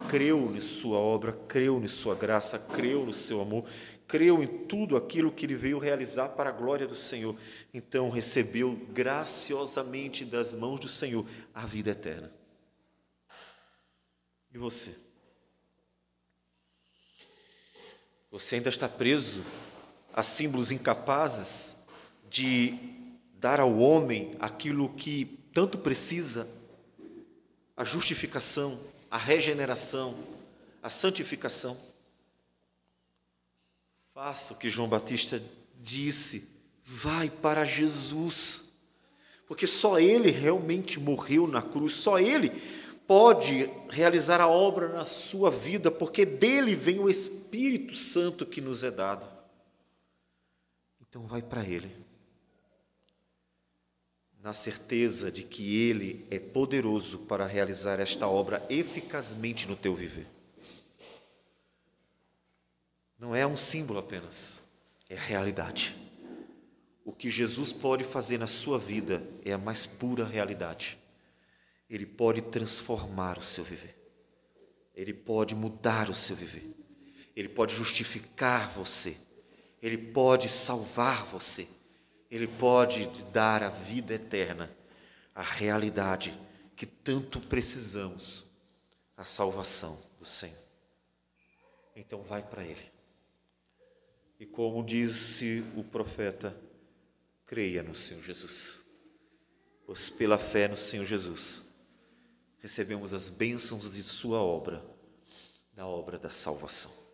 Speaker 1: creu em sua obra, creu em sua graça, creu no seu amor, creu em tudo aquilo que Ele veio realizar para a glória do Senhor. Então recebeu graciosamente das mãos do Senhor a vida eterna. E você? Você ainda está preso a símbolos incapazes de dar ao homem aquilo que tanto precisa, a justificação, a regeneração, a santificação. Faça o que João Batista disse, vai para Jesus, porque só Ele realmente morreu na cruz, só Ele pode realizar a obra na sua vida, porque dele vem o Espírito Santo que nos é dado. Então vai para Ele, na certeza de que Ele é poderoso para realizar esta obra eficazmente no teu viver. Não é um símbolo apenas, é a realidade. O que Jesus pode fazer na sua vida é a mais pura realidade. Ele pode transformar o seu viver. Ele pode mudar o seu viver. Ele pode justificar você. Ele pode salvar você. Ele pode dar a vida eterna, a realidade que tanto precisamos, a salvação do Senhor. Então vai para Ele. E como disse o profeta, creia no Senhor Jesus. Pois pela fé no Senhor Jesus, recebemos as bênçãos de sua obra, da obra da salvação.